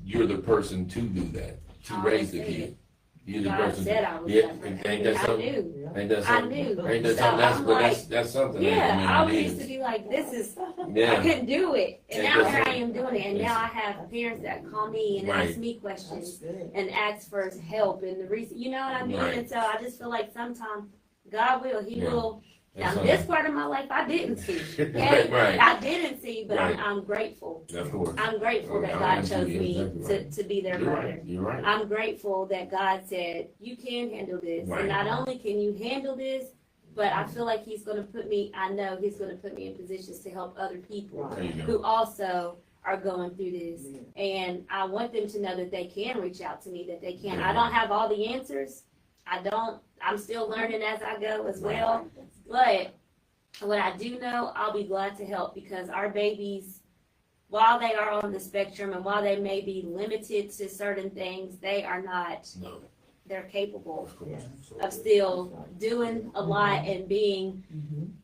you're the person to do that, to raise the kid. You're the person. Said I was ain't that something? I knew. Ain't that something? I knew. Ain't that So something? That's something. Yeah, I mean, used to be like, this is, I couldn't do it. And now here I am doing it. And now I have parents that call me and ask me questions and ask for help and the reason, you know what I mean? And so I just feel like sometimes God will, He will. Now, this part of my life, I didn't see. Okay? I didn't see, but I'm grateful. Of course. I'm grateful that God chose me to be their mother. You're right. I'm grateful that God said, you can handle this. And not only can you handle this, but I feel like He's going to put me, I know He's going to put me in positions to help other people who also are going through this. And I want them to know that they can reach out to me, that they can. I don't have all the answers. I'm still learning as I go as well. But what I do know, I'll be glad to help because our babies, while they are on the spectrum and while they may be limited to certain things, they are not. No. They're capable of still doing a lot and being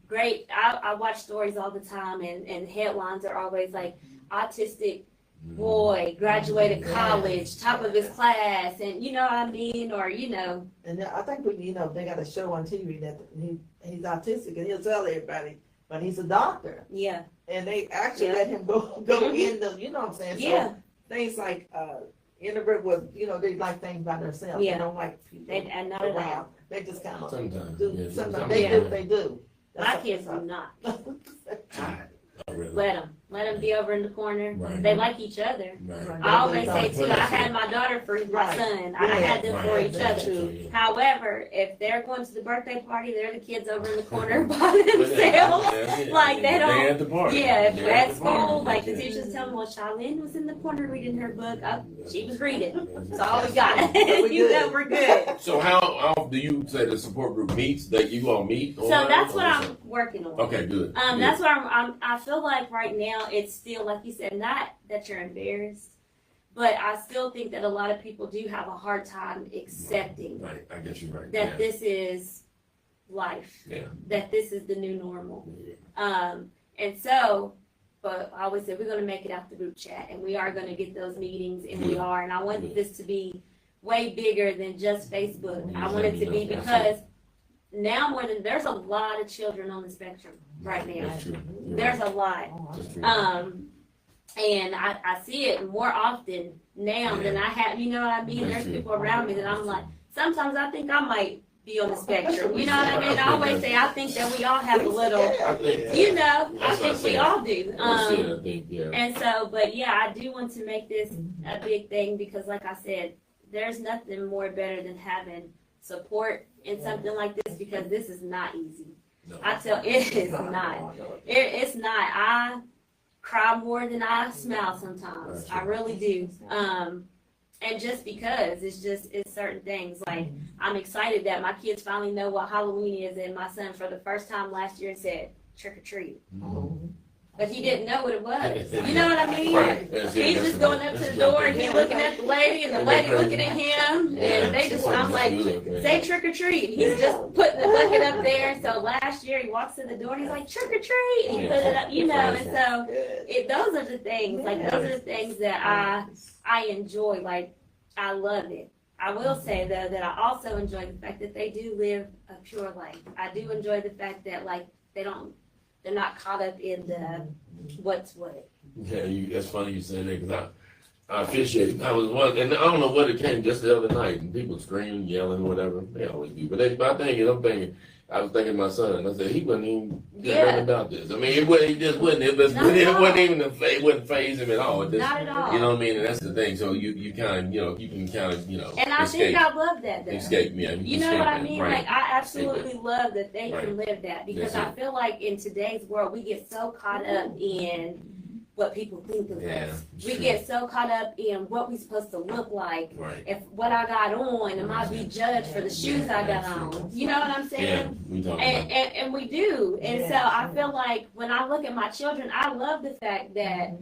great. I watch stories all the time and headlines are always like autistic boy graduated college, top of his class, and you know what I mean, or you know. And I think they got a show on TV that he's autistic, and he'll tell everybody, but he's a doctor. Yeah. And they actually let him go in the, you know what I'm saying? Yeah. So things like introvert was, they like things by themselves. Yeah. They don't like people and not around. They just kind of sometimes do. Sometimes they do. My kids do not. Really. Let them be over in the corner. They like each other. I always say too, I had my daughter for my son. I had them for each other. However, if they're going to the birthday party, they're the kids over in the corner by themselves. Like they don't. They're at the party. Yeah, if we're at school, like the teachers tell them, well, Charlene was in the corner reading her book. She was reading. That's all we got. You know, we're good. So how do you say the support group meets? That you all meet? So that's what I'm working on. Okay, good. That's what I feel like right now it's still, like you said, not that you're embarrassed, but I still think that a lot of people do have a hard time accepting I get you right. that this is life, that this is the new normal. And so, but I always say we're going to make it out the group chat and we are going to get those meetings and we are, and I want this to be way bigger than just Facebook. I want it to be because now more than there's a lot of children on the spectrum right now. There's a lot. And I see it more often now than I have, you know what I mean? There's people around me that I'm like, sometimes I think I might be on the spectrum. You know what I mean? I always say I think that we all have a little, I think we all do. And so, but yeah, I do want to make this a big thing because like I said, there's nothing more better than having support in something like this because this is not easy. No. It is not. It's not. I cry more than I smile sometimes. I really do. And just because it's certain things. Like I'm excited that my kids finally know what Halloween is, and my son for the first time last year said trick or treat. But he didn't know what it was. You know what I mean? He's just going up to the door and he's looking at the lady and the lady looking at him. And I'm like, say trick or treat. He's just putting the bucket up there. So last year he walks in the door and he's like, trick or treat. And he put it up, And so those are the things, those are the things that I enjoy. Like, I love it. I will say though that I also enjoy the fact that they do live a pure life. I do enjoy the fact that they're not caught up in the what's what. Yeah, that's funny you say that because I appreciate it. I was one, and I don't know what it came just the other night, and people screaming, yelling, whatever. They always do. But I was thinking my son. I said he wouldn't even get nothing about this. I mean, it wouldn't faze him at all. Not at all. You know what I mean? And that's the thing. So you kind of, you can kind of, And I think I love that though. Escape me. You know what I mean? Right. Like I absolutely love that they can live that because I feel like in today's world we get so caught up in what people think of Yeah, us. We true. get so caught up in what we're supposed to look like. Right. If what I got on, am I be judged for the shoes I got on? You know what I'm saying? Yeah, we talking about. And we do. And Yeah, so I sure. feel like when I look at my children, I love the fact that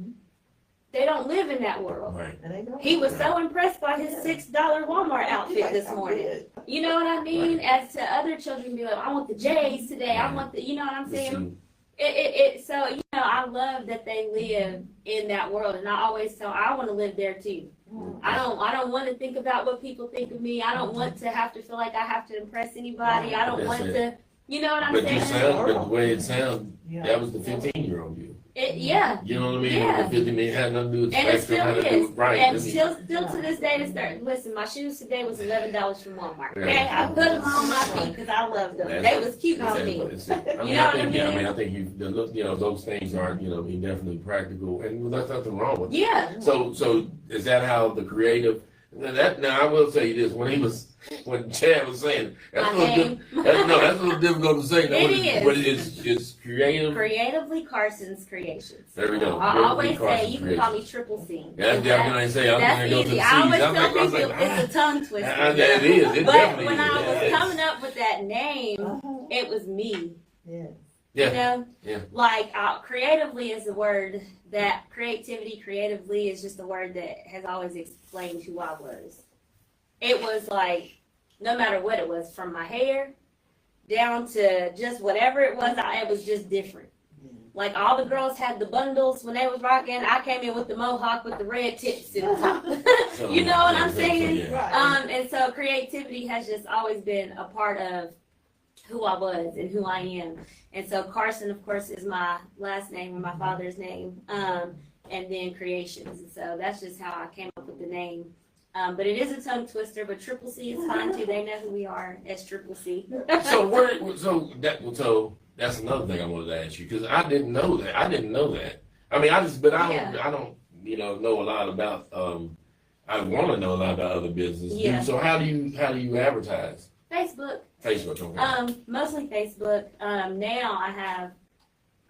they don't live in that world. Right. And they don't. He was so impressed by his $6 Walmart outfit this morning. You know what I mean? As to other children be like, I want the J's today. I want the, you know what I'm saying? So, you know, I love that they live in that world, and I always tell, I want to live there too. I don't want to think about what people think of me. I don't want to have to feel like I have to impress anybody. I don't want to, you know what I'm But saying? you sound, but the way it sounds, Yeah. that was the 15-year-old you. Yeah. You know what I mean? Yeah. The 15 it had nothing to do with And it spectrum, still had to do is. with right. And I mean, still to this day, listen, my shoes today was $11 from Walmart. Okay, Yeah. I put them on my feet because I loved them. They was cute on me. I mean, You know what I yeah, I mean? mean, I think you know, those things are, you know, definitely practical, and there's nothing wrong with it. Yeah. So is that how the creative? Now I will say this: when Chad was saying that's a little that's a little difficult to say. But it's creative. Creatively Carson's Creations. There we go. I always say you can call me Triple C. Yeah, that's what I say. I was That's gonna go to easy. the I always C's. tell people it's a tongue twister. It is. It But definitely when is. I was Yeah. coming up with that name, it was me. Yeah. Yeah. You know? Yeah. Like, creatively is a word that, creatively is just a word that has always explained who I was. It was like, no matter what it was, from my hair down to just whatever it was, it was just different. Like, all the girls had the bundles when they was rocking. I came in with the mohawk with the red tips to the top. You know what I'm saying? Right. And so creativity has just always been a part of who I was and who I am. And so Carson, of course, is my last name and my father's name, and then Creations. And so that's just how I came up with the name. But it is a tongue twister, but Triple C is fine too. They know who we are as Triple C. So that's another thing I wanted to ask you, because I didn't know that. I mean, I don't, you know a lot about. I want to know a lot about other businesses. Yeah. So how do you advertise? Facebook. Facebook. Okay. Mostly Facebook. Now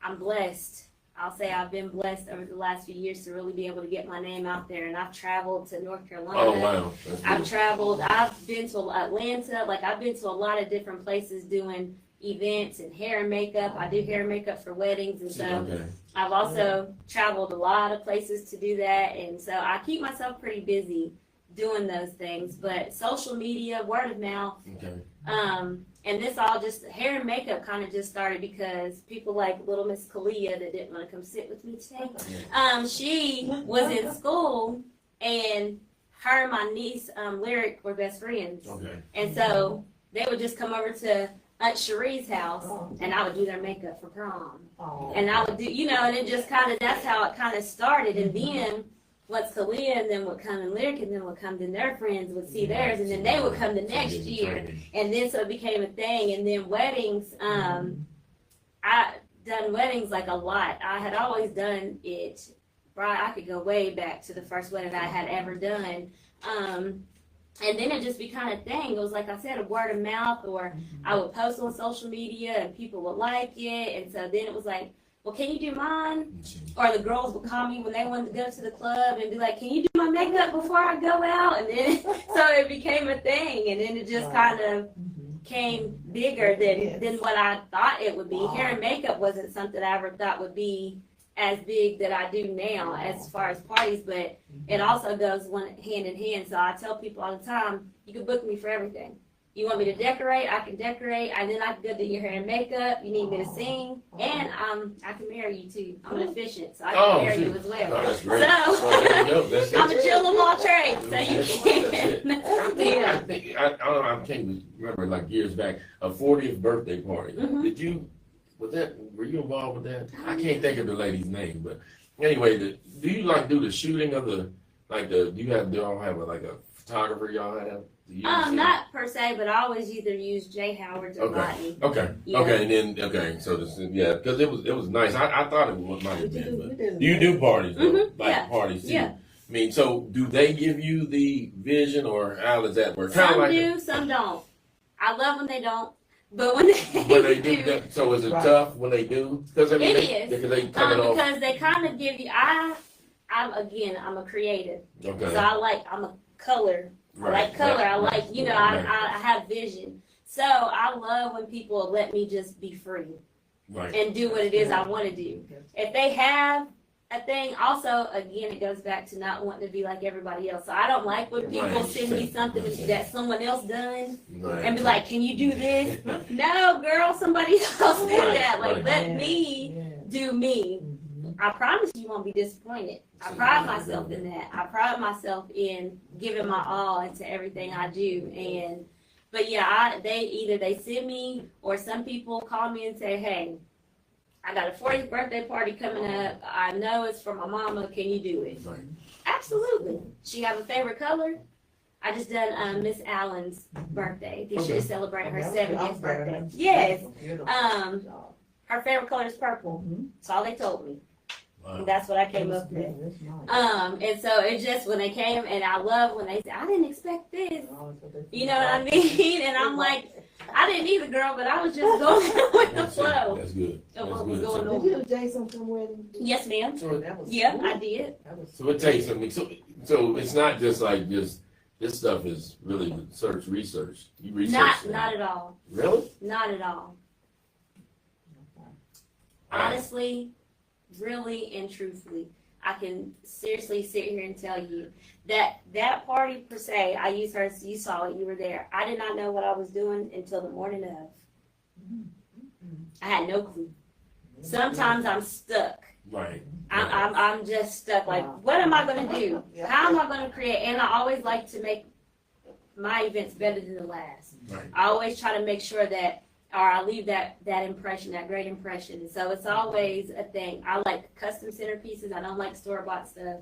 I'm blessed. I'll say I've been blessed over the last few years to really be able to get my name out there, and I've traveled to North Carolina. Oh wow. I've been to Atlanta. Like, I've been to a lot of different places doing events and hair and makeup. I do hair and makeup for weddings, and so Okay. I've also traveled a lot of places to do that, and so I keep myself pretty busy doing those things. But social media, word of mouth, Okay. and this all just, hair and makeup kind of just started because people like little Miss Kalia that didn't want to come sit with me today. She was in school, and her and my niece, Lyric, were best friends. Okay. And so they would just come over to Aunt Sharee's house, and I would do their makeup for prom. Oh. And I would do, and it just kind of, that's how it kind of started. And then once Kalia and then would come, and Lyric and then would come, then their friends would see theirs, and then they would come the next year. And then so it became a thing. And then weddings, I done weddings like a lot. I had always done it. Right, I could go way back to the first wedding I had ever done. And then it just became a thing. It was like I said, a word of mouth, or I would post on social media and people would like it. And so then it was like, well, can you do mine? Or the girls would call me when they wanted to go to the club and be like, can you do my makeup before I go out? And then, so it became a thing. And then it just kind of came bigger than what I thought it would be. Hair and makeup wasn't something I ever thought would be as big that I do now as far as parties, but it also goes hand in hand. So I tell people all the time, you can book me for everything. You want me to decorate, I can decorate, and then I can go do your hair and makeup. You need me to sing, and I can marry you too. I'm an efficient, so I can marry you as well. Oh, that's great. So I'm a jill of all trades, so you can. I can't remember, like years back, a 40th birthday party. Were you involved with that? I can't think of the lady's name, but anyway, do you do the shooting of do y'all have a photographer y'all have? Not per se, but I always either use Jay Howard's or Rodney. Okay. Yeah. Okay. And then so because it was nice. I thought it might have been, but you do parties though, parties too. Yeah. I mean, so do they give you the vision, or how does that work? Some do, some don't. I love when they don't. But when they do that, so is it tough when they do? Because I mean, because they kind of give you. I'm a creative. Okay. So I'm a color. Right. I like color. I like I have vision. So I love when people let me just be free. Right. And do what it is I want to do. If they have a thing, also, again, it goes back to not wanting to be like everybody else. So I don't like when people send me something that someone else done and be like, can you do this? No, girl, somebody else did that. Like, let me do me. I promise you won't be disappointed. I pride myself in that. I pride myself in giving my all into everything I do. But yeah, they send me, or some people call me and say, hey, I got a 40th birthday party coming up. I know it's for my mama. Can you do it? Right. Absolutely. She have a favorite color? I just done Miss Allen's birthday. This year celebrating her 70th birthday. Yes. Her favorite color is purple. That's all they told me. Wow. And that's what I came up with. And so it's just when they came, and I love when they say, I didn't expect this. You know what I mean? And I'm like, I didn't either, girl, but I was just going with the flow. That's good. Of what was going on. Did you do Jason from wedding? Yes, ma'am. Yeah, I did. So it takes something. So it's not just like this stuff is really research. You research. Not at all. Really? Not at all. Honestly, really and truthfully, I can seriously sit here and tell you that party per se, I used her, you saw it, you were there. I did not know what I was doing until the morning of. I had no clue. Sometimes I'm stuck. Right. I'm just stuck. Like, what am I going to do? How am I going to create? And I always like to make my events better than the last. Right. I always try to make sure that, or I leave that impression, that great impression. And so it's always a thing. I like custom centerpieces. I don't like store-bought stuff.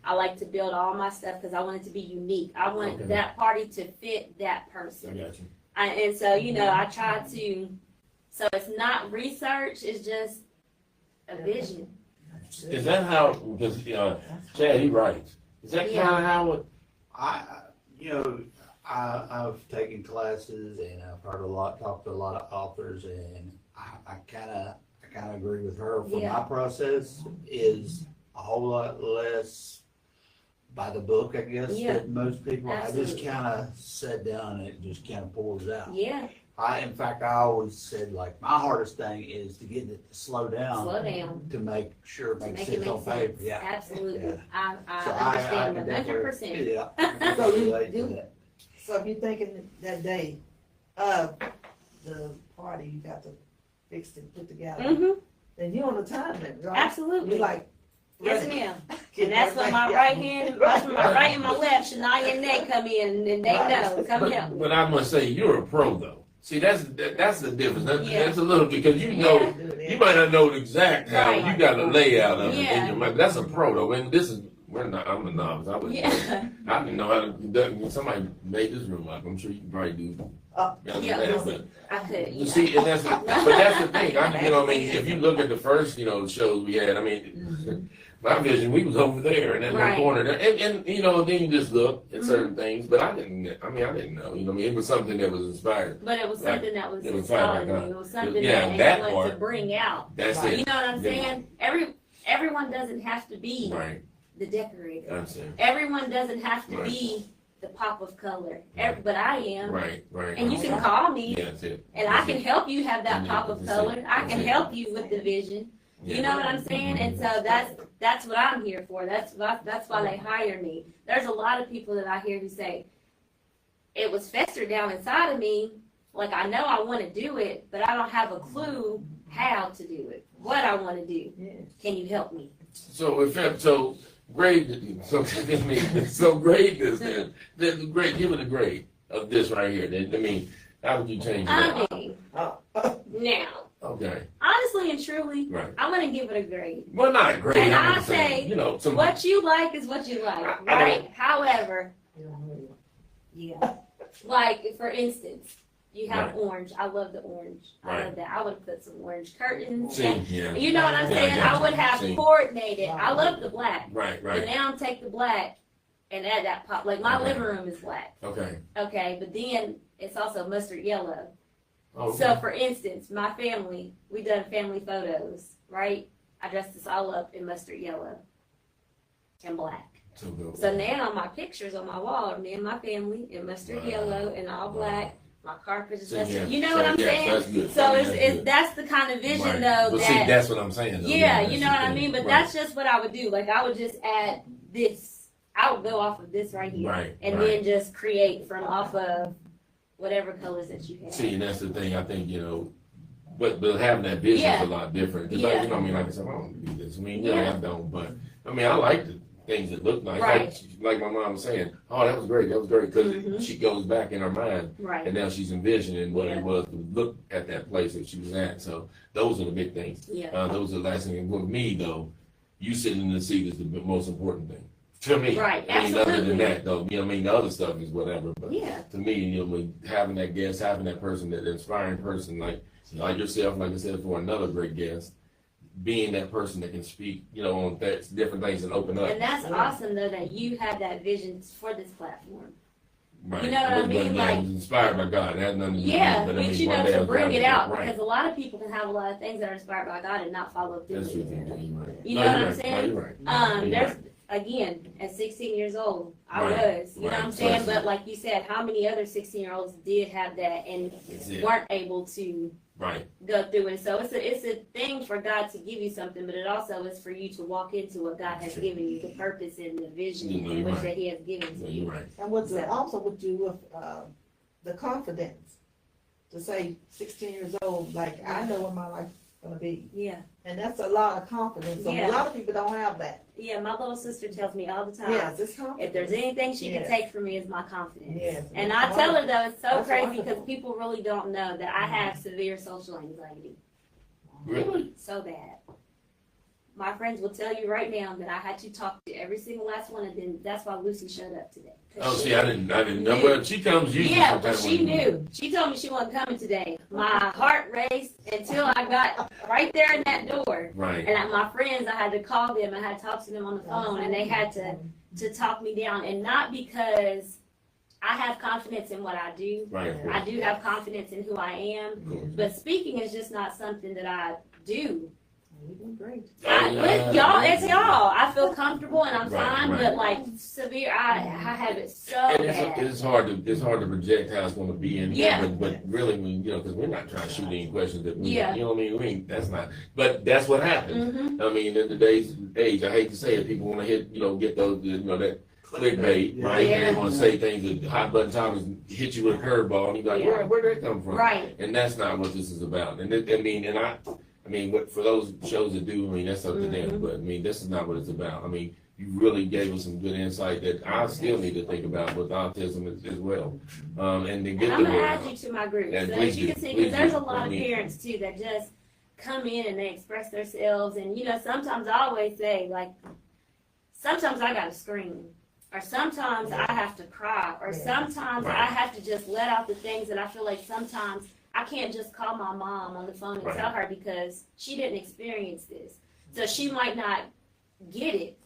I like to build all my stuff because I want it to be unique. I want that party to fit that person. I got you. And so, I try to, so it's not research, it's just a vision. Is that how, because Chad, he writes. Is that kind of how it? I've taken classes and I've heard talked to a lot of authors, and I kind of agree with her. For my process is a whole lot less by the book, I guess, than most people. Absolutely. I just kind of sit down and it just kind of pours out. Yeah. In fact, I always said, like, my hardest thing is to get it to slow down. To make sure it makes sense on paper. Yeah. Absolutely. Yeah. I understand 100%. Yeah. So if you're thinking that day of the party you got to fix and put together, then you're on the time limit, right? Absolutely. You're like, yes, ma'am. And that's when my right hand, that's when my right and my left, Shania and Nate come in, and they know. Come help. But I must say, you're a pro, though. See, that's the difference. That's a little, because you might not know the exact how you got a layout of it in your mind. That's a pro, though. And this is, I'm a novice. I didn't know how to conduct. Somebody made this room up. I'm sure you can probably do. I could. You see, and that's the thing. If you look at the first, shows we had, my vision, we was over there in that one corner there. And then you just look at certain things, but I didn't know. It was something that was inspired. But it was something that was inspiring. It was something that I wanted to bring out. That's it. You know what I'm saying? Everyone doesn't have to be the decorator. Everyone doesn't have to be the pop of color. But I am. Right. And you can call me. And I can help you have that pop of color. I can help you with the vision. You know what I'm saying? And so that's what I'm here for. That's why they hire me. There's a lot of people that I hear who say, it was festered down inside of me. Like, I know I want to do it, but I don't have a clue how to do it, what I want to do. Can you help me? Grade this then. Give it a grade of this right here. How would you change it? Now. Okay. Honestly and truly, I'm going to give it a grade. Well, not a grade. And I say, what you like is what you like, right? However, like, for instance, you have orange. I love the orange. I love that. I would have put some orange curtains. You know what I'm saying? I would have coordinated. I love the black. Right. But now I'm take the black and add that pop. Like, my living room is black. Okay, but then it's also mustard yellow. Oh, okay. So for instance, my family, we done family photos, right? I dressed us all up in mustard yellow and black. So now my pictures on my wall are me and my family in mustard yellow and all black. My carpet is mustard. You know what I'm saying? That's good. So that's the kind of vision though. But see, that's what I'm saying. Though. Yeah, you know what I mean? But that's just what I would do. Like I would just add this. I would go off of this right here. And then just create from off of whatever colors that you have. See, and that's the thing. I think, but having that vision is a lot different. Because, like I said, I don't do this. I mean, I don't. But, I mean, I like the things that look nice. Like my mom was saying, oh, that was great. Because she goes back in her mind. And now she's envisioning what it was to look at that place that she was at. So those are the big things. Those are the last things. And with me, though, you sitting in the seat is the most important thing. To me, I mean, other than that, though, I mean, the other stuff is whatever. But to me, having that guest, having that person, that inspiring person, like yourself, like I said, for another great guest, being that person that can speak, on different things and open up. And that's awesome, though, that you have that vision for this platform. You know what I mean? Like inspired by God. It has nothing to do with but to bring it out, because a lot of people can have a lot of things that are inspired by God and not follow through. That's true. You know what I'm saying? You're right. There's again, at 16 years old, I was, you know what I'm saying? But like you said, how many other 16-year-olds did have that and weren't able to go through it? So it's a thing for God to give you something, but it also is for you to walk into what God has given you, the purpose and the vision in which that He has given to you. And what's also with you with the confidence to say 16 years old, like I know what my life's gonna be. And that's a lot of confidence. So a lot of people don't have that. My little sister tells me all the time. If there's anything she can take from me, is my confidence. And I tell her though, it's so crazy because people really don't know that I have severe social anxiety. Really? So bad. My friends will tell you right now that I had to talk to every single last one of them. That's why Lucy showed up today. Oh, see, I didn't know. Well, she comes usually. Yeah, but she knew. She told me she wasn't coming today. My heart raced until I got right there in that door. And my friends, I had to call them. I had to talk to them on the phone, and they had to talk me down. And not because I have confidence in what I do. I do have confidence in who I am. But speaking is just not something that I do. Great. Y'all, it's y'all. I feel comfortable and I'm fine, but like severe, I have it so bad. It's hard to project how it's going to be in here, but really, because we're not trying to shoot any questions that we, you know what I mean? That's not, but that's what happens. I mean, in today's age, I hate to say it, people want to hit, get those, that clickbait, right? And they want to say things that hot button topics hit you with a curveball, and you're like, where'd that come from? And that's not what this is about. And I mean, for those shows that do, I mean, that's up to them. But I mean, this is not what it's about. I mean, you really gave us some good insight that I still need to think about with autism as well. And to get I'm gonna add you to my group so that you can see, because there's a lot of parents too that just come in and they express themselves, and sometimes I always say, like, sometimes I gotta scream, or sometimes I have to cry, or sometimes I have to just let out the things that I feel like sometimes I can't just call my mom on the phone and tell her, because she didn't experience this. So she might not get it.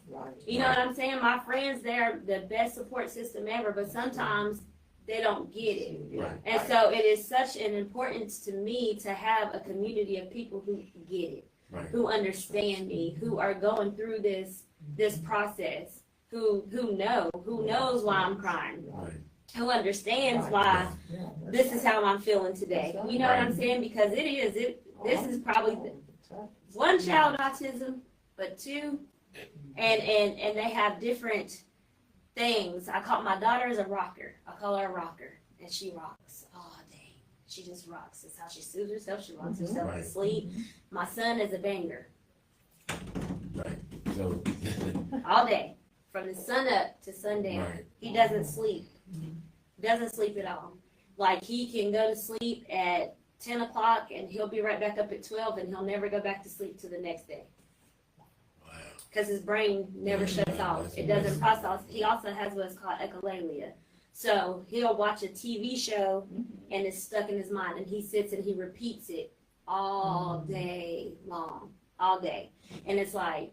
You know what I'm saying? My friends, they're the best support system ever, but sometimes they don't get it. And so it is such an importance to me to have a community of people who get it, who understand me, who are going through this process, who knows why I'm crying. Who understands why this is how I'm feeling today. You know what I'm saying? Because this is probably one child autism, but two, and they have different things. My daughter is a rocker. I call her a rocker, and she rocks all day. She just rocks. That's how she soothes herself. She rocks herself to sleep. My son is a banger. All day, from the sun up to sundown. He doesn't sleep. Doesn't sleep at all. Like, he can go to sleep at 10 o'clock and he'll be right back up at 12, and he'll never go back to sleep till the next day. Because his brain never shuts off. It doesn't process. He also has what's called echolalia. So he'll watch a TV show and it's stuck in his mind, and he sits and he repeats it all day long. All day. And it's like,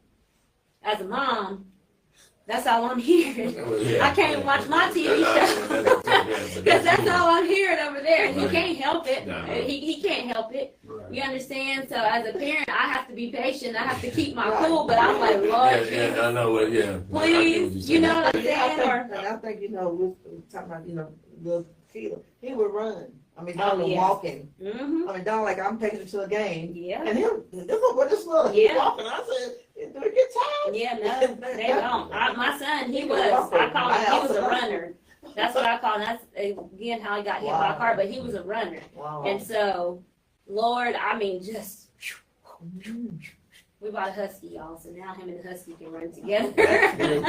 as a mom, that's all I'm hearing. I can't watch my TV show because that's all I'm hearing. spirit over there, and he Right. can't help it. No. He can't help it. Right. You understand? So as a parent, I have to be patient. I have to keep my Right. cool, but I'm like, Lord, Yeah, I know it. Yeah. please, you know what I'm Yeah, saying? I think, we were talking about, the kid, he would run. I mean, Oh, Don was yes. walking. Mm-hmm. I mean, Don, like, I'm taking him to a game. Yeah. And this little, Yeah. he walking. I said, do it get tired? Yeah, no, they don't. My son, I call him, he was a runner. That's what I call him. That's, again, how he got hit by a car, but he was a runner. Wow. And so, Lord, I mean, just, we bought a husky, y'all, so now him and the husky can run together.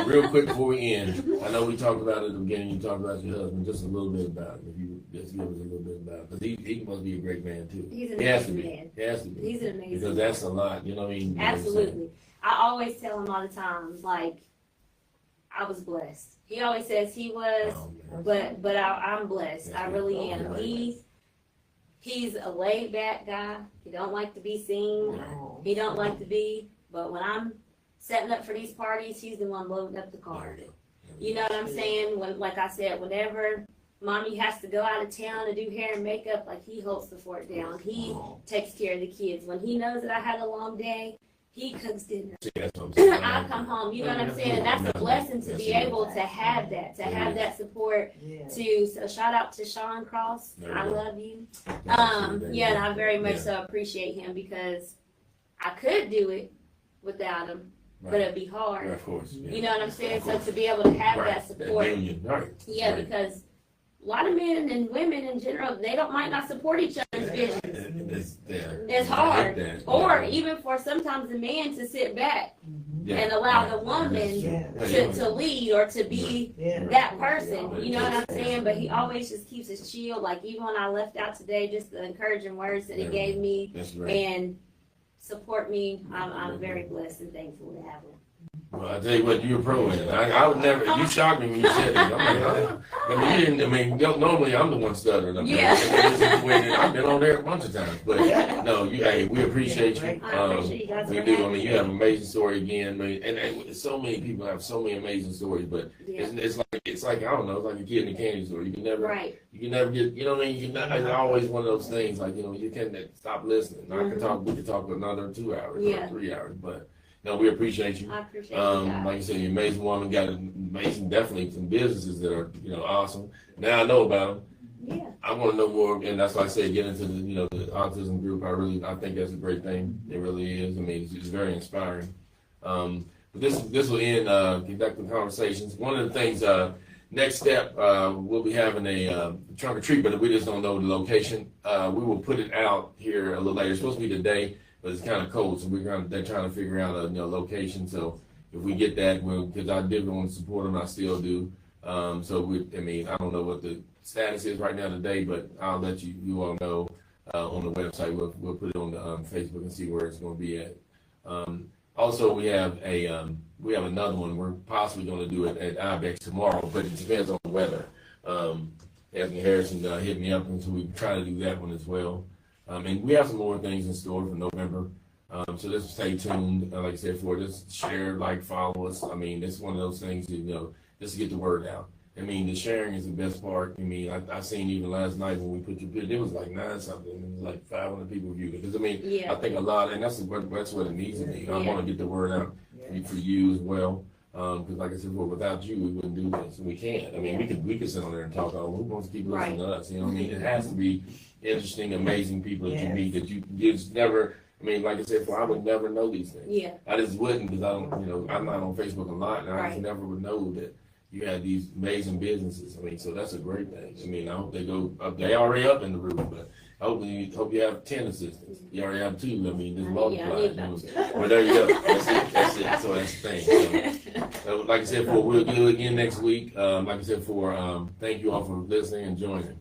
Real quick before we end, I know we talked about it at the beginning. You talked about your husband, just a little bit about it. If you just give us a little bit about it, because he must be a great man too. He's an He has to amazing be. man. He has to be. He's an amazing Because that's a lot. You know what I mean? Absolutely. I always tell him all the time, like, I was blessed. He always says he was, Oh, but I'm blessed. I really am. Okay. He's a laid back guy. He don't like to be seen. He don't like to be, but when I'm setting up for these parties, he's the one loading up the car. You know what I'm saying? When, like I said, whenever mommy has to go out of town to do hair and makeup, like he holds the fort down. He takes care of the kids. When he knows that I had a long day, he cooks dinner. See, that's what I'm saying. I come home, you know what I'm saying? And that's a blessing to be able to have that support. Yeah. So shout out to Sharee Cross. There you I go. love you. There you And go. I very much Yeah. so appreciate him because I could do it without him, but Right. it'd be hard. Right, of course. Yeah. You know what I'm saying? So to be able to have Right. that support. union, right. Yeah, Right. because a lot of men and women in general, they might not support each other's visions. It's hard. Or even for sometimes the man to sit back and allow the woman to lead or to be Yeah. that person. You know what I'm saying? But he always just keeps his chill. Like even when I left out today, just the encouraging words that he gave me That's right. and support me, I'm very blessed and thankful to have him. Well, I tell you what, you're a pro in it. I would never. You shocked me when you said that. I'm like, huh? I mean, you didn't. I mean, normally I'm the one stuttering. Up there. Yeah. I've been on there a bunch of times, but no, hey, we appreciate you. I appreciate you guys We for do. I having mean, me. you have an amazing story again. I mean, and so many people have so many amazing stories, but Yeah. it's like I don't know. It's like a kid in a candy store. You can never. Right. You can never get, you know what I mean? It's always one of those things, like, you can't stop listening. We can talk for another 2 hours, Yeah. or 3 hours, but, no, we appreciate you. I appreciate you guys. Like you said, you're an amazing woman, got amazing, definitely some businesses that are, awesome. Now I know about them. Yeah. I want to know more, and that's why I say get into the, the autism group. I think that's a great thing. It really is. I mean, it's very inspiring. But this will end, Collective Konversations. One of the things, next step, we'll be having a trunk or treat, but we just don't know the location. We will put it out here a little later. It's supposed to be today, but it's kind of cold, so they're trying to figure out a location. So if we get that, because I did want to support them, I still do. I don't know what the status is right now today, but I'll let you all know on the website. We'll put it on the Facebook and see where it's going to be at. Also, we have another one. We're possibly going to do it at IBEX tomorrow, but it depends on the weather. Anthony Harrison hit me up, and so we try to do that one as well. And we have some more things in store for November. So just stay tuned. Like I said, just share, follow us. I mean, it's one of those things, just to get the word out. I mean, the sharing is the best part. I mean, I seen even last night when we put your picture, it was like 9-something, and it was like 500 people viewed it. Because, I mean, Yeah. I think a lot, and that's what it needs to be. I want to get the word out for you as well. Because like I said, without you, we wouldn't do this. We can't. I mean, we could sit on there and talk all. Who wants to keep listening to us? You know what I mean? It has to be interesting, amazing people that you meet that you just never. I mean, like I said before, I would never know these things. Yeah. I just wouldn't because I don't. I'm not on Facebook a lot, and I just Right. never would know that you had these amazing businesses. I mean, so that's a great thing. I mean, I hope they go up. They already up in the roof, but I hope you have 10 assistants. You already have 2. I mean, just multiply. Well, there you go. That's it. So that's the thing. So, like I said, we'll do it again next week. Like I said, thank you all for listening and joining.